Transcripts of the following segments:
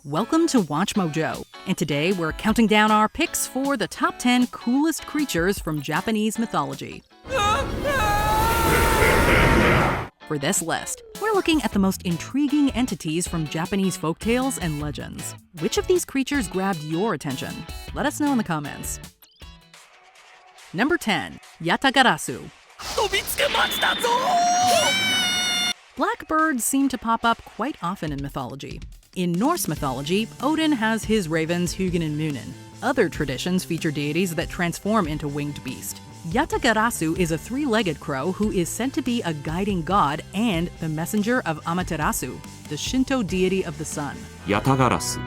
Welcome to Watch Mojo, and today we're counting down our picks for the top 10 coolest creatures from Japanese mythology. For this list, we're looking at the most intriguing entities from Japanese folktales and legends. Which of these creatures grabbed your attention? Let us know in the comments. Number 10. Yatagarasu. Blackbirds seem to pop up quite often in mythology. In Norse mythology, Odin has his ravens Hugin and Munin. Other traditions feature deities that transform into winged beast. Yatagarasu is a three-legged crow who is said to be a guiding god and the messenger of Amaterasu, the Shinto deity of the sun. Yatagarasu.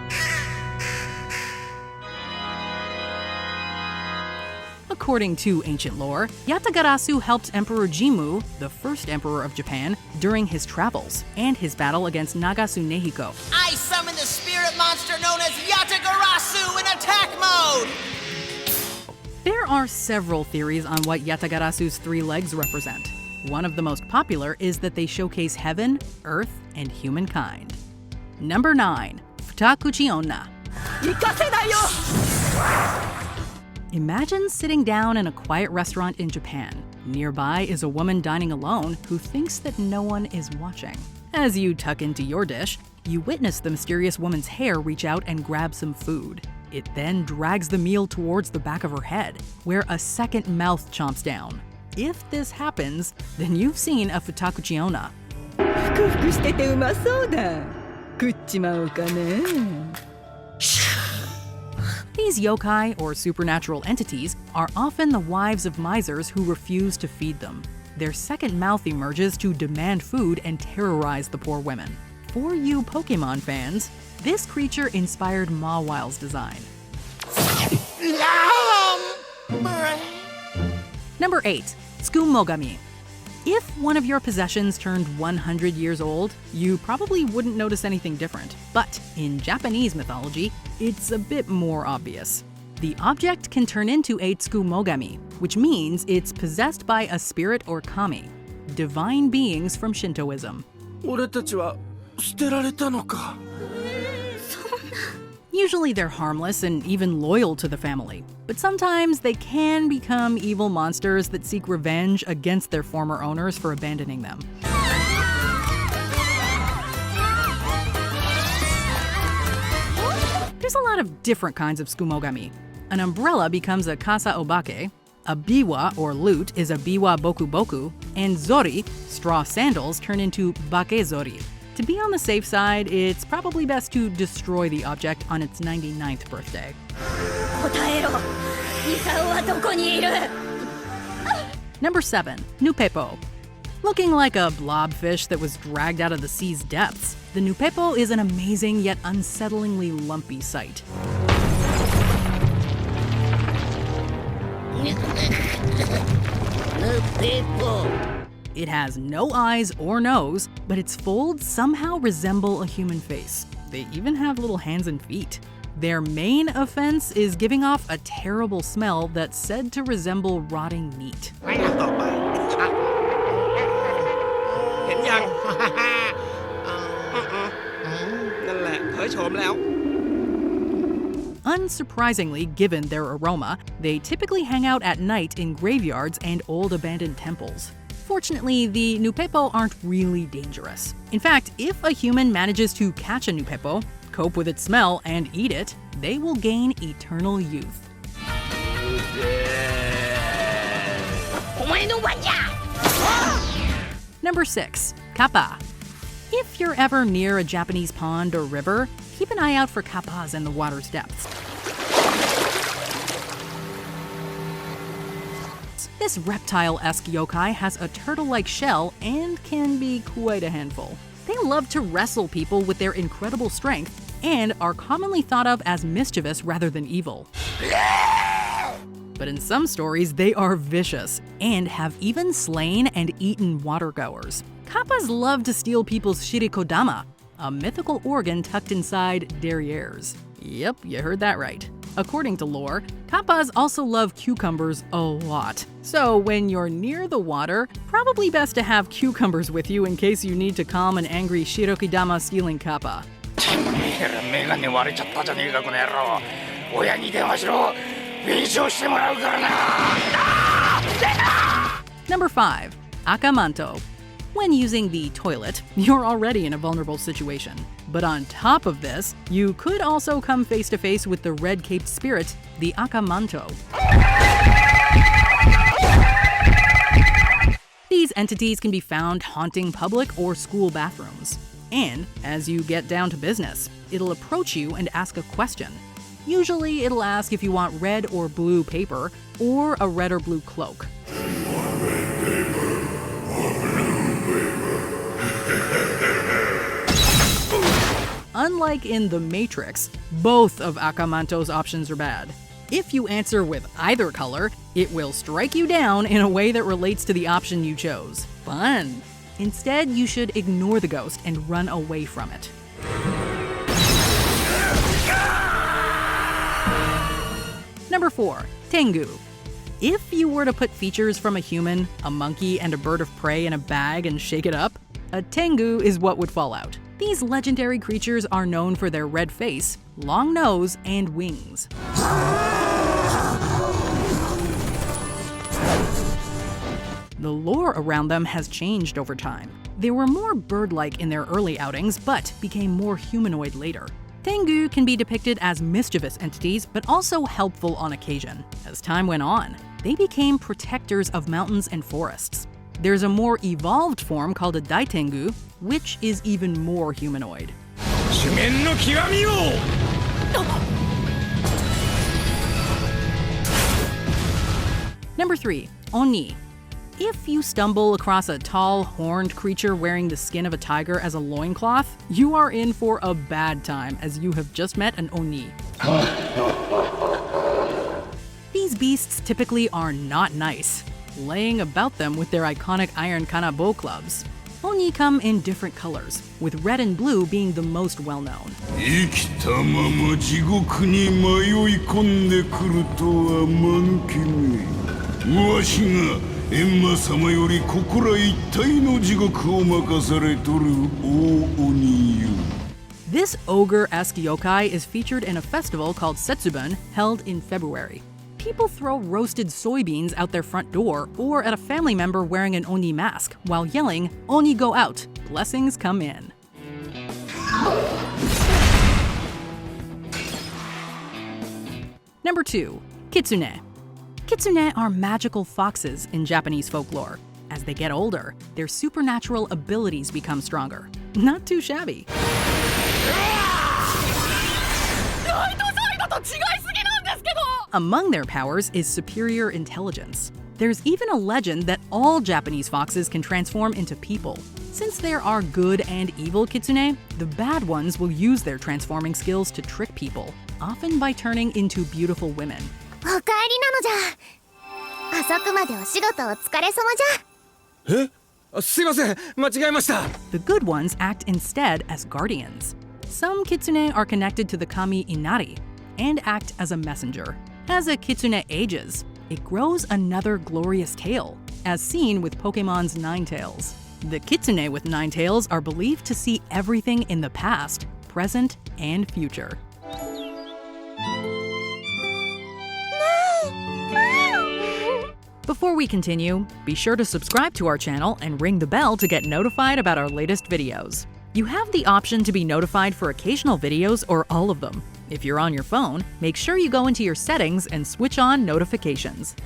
According to ancient lore, Yatagarasu helped Emperor Jimmu, the first emperor of Japan, during his travels and his battle against Nagasu Nehiko. I summon the spirit monster known as Yatagarasu in attack mode! There are several theories on what Yatagarasu's three legs represent. One of the most popular is that they showcase heaven, earth, and humankind. Number 9. Futakuchi Onna. Imagine sitting down in a quiet restaurant in Japan. Nearby is a woman dining alone who thinks that no one is watching. As you tuck into your dish, you witness the mysterious woman's hair reach out and grab some food. It then drags the meal towards the back of her head, where a second mouth chomps down. If this happens, then you've seen a Futakuchi Onna. These yokai, or supernatural entities, are often the wives of misers who refuse to feed them. Their second mouth emerges to demand food and terrorize the poor women. For you Pokemon fans, this creature inspired Mawile's design. Number 8. Tsukumogami. If one of your possessions turned 100 years old, you probably wouldn't notice anything different. But in Japanese mythology, it's a bit more obvious. The object can turn into a Tsukumogami, which means it's possessed by a spirit or kami, divine beings from Shintoism. Usually they're harmless and even loyal to the family, but sometimes they can become evil monsters that seek revenge against their former owners for abandoning them. There's a lot of different kinds of Tsukumogami. An umbrella becomes a kasa obake, a biwa or lute is a biwa boku boku, and zori, straw sandals, turn into bake zori. To be on the safe side, it's probably best to destroy the object on its 99th birthday. Number 7. Nuppeppō. Looking like a blobfish that was dragged out of the sea's depths, the Nuppeppō is an amazing yet unsettlingly lumpy sight. It has no eyes or nose, but its folds somehow resemble a human face. They even have little hands and feet. Their main offense is giving off a terrible smell that's said to resemble rotting meat. Unsurprisingly, given their aroma, they typically hang out at night in graveyards and old abandoned temples. Fortunately, the Nuppeppō aren't really dangerous. In fact, if a human manages to catch a Nuppeppō, cope with its smell, and eat it, they will gain eternal youth. Number 6. Kappa. If you're ever near a Japanese pond or river, keep an eye out for kappas in the water's depths. This reptile-esque yokai has a turtle-like shell and can be quite a handful. They love to wrestle people with their incredible strength and are commonly thought of as mischievous rather than evil. But in some stories, they are vicious and have even slain and eaten watergoers. Kappas love to steal people's shirikodama, a mythical organ tucked inside derrieres. Yep, you heard that right. According to lore, kappas also love cucumbers a lot. So when you're near the water, probably best to have cucumbers with you in case you need to calm an angry Shirokidama stealing kappa. Number 5. Akamanto. When using the toilet, you're already in a vulnerable situation. But on top of this, you could also come face to face with the red-caped spirit, the Akamanto. These entities can be found haunting public or school bathrooms. And as you get down to business, it'll approach you and ask a question. Usually, it'll ask if you want red or blue paper, or a red or blue cloak. Unlike in The Matrix, both of Akamanto's options are bad. If you answer with either color, it will strike you down in a way that relates to the option you chose. Fun! Instead, you should ignore the ghost and run away from it. Number 4. Tengu. If you were to put features from a human, a monkey, and a bird of prey in a bag and shake it up, a tengu is what would fall out. These legendary creatures are known for their red face, long nose, and wings. The lore around them has changed over time. They were more bird-like in their early outings, but became more humanoid later. Tengu can be depicted as mischievous entities, but also helpful on occasion. As time went on, they became protectors of mountains and forests. There's a more evolved form called a daitengu, which is even more humanoid. Number 3. Oni. If you stumble across a tall, horned creature wearing the skin of a tiger as a loincloth, you are in for a bad time, as you have just met an Oni. These beasts typically are not nice, laying about them with their iconic iron kanabo clubs. Oni come in different colors, with red and blue being the most well-known. This ogre-esque yokai is featured in a festival called Setsubun, held in February. People throw roasted soybeans out their front door or at a family member wearing an Oni mask while yelling, "Oni go out, blessings come in." Number 2. Kitsune. Kitsune are magical foxes in Japanese folklore. As they get older, their supernatural abilities become stronger. Not too shabby. Among their powers is superior intelligence. There's even a legend that all Japanese foxes can transform into people. Since there are good and evil kitsune, the bad ones will use their transforming skills to trick people, often by turning into beautiful women. The good ones act instead as guardians. Some kitsune are connected to the kami Inari and act as a messenger. As a kitsune ages, it grows another glorious tail, as seen with Pokemon's Ninetales. The kitsune with 9 tails are believed to see everything in the past, present, and future. Before we continue, be sure to subscribe to our channel and ring the bell to get notified about our latest videos. You have the option to be notified for occasional videos or all of them. If you're on your phone, make sure you go into your settings and switch on notifications.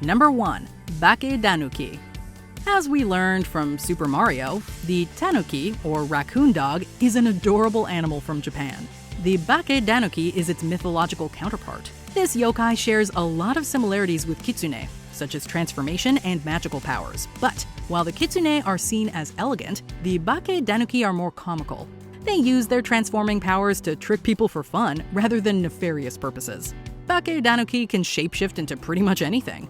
Number 1. Bake-danuki. As we learned from Super Mario, the tanuki, or raccoon dog, is an adorable animal from Japan. The bake-danuki is its mythological counterpart. This yokai shares a lot of similarities with kitsune, such as transformation and magical powers. But while the kitsune are seen as elegant, the bake-danuki are more comical. They use their transforming powers to trick people for fun rather than nefarious purposes. Bake-danuki can shapeshift into pretty much anything.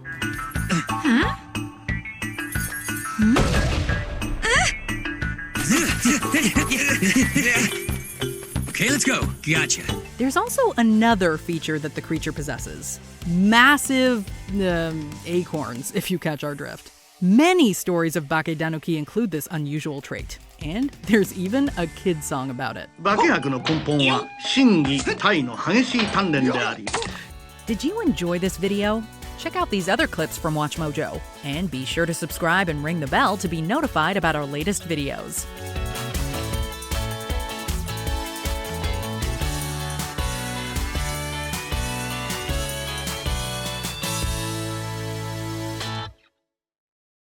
Okay, let's go. Gotcha. There's also another feature that the creature possesses. Massive acorns, if you catch our drift. Many stories of bake-danuki include this unusual trait. And there's even a kid song about it. 化学の根本は心技体の激しい鍛錬であり Did you enjoy this video? Check out these other clips from WatchMojo. And be sure to subscribe and ring the bell to be notified about our latest videos.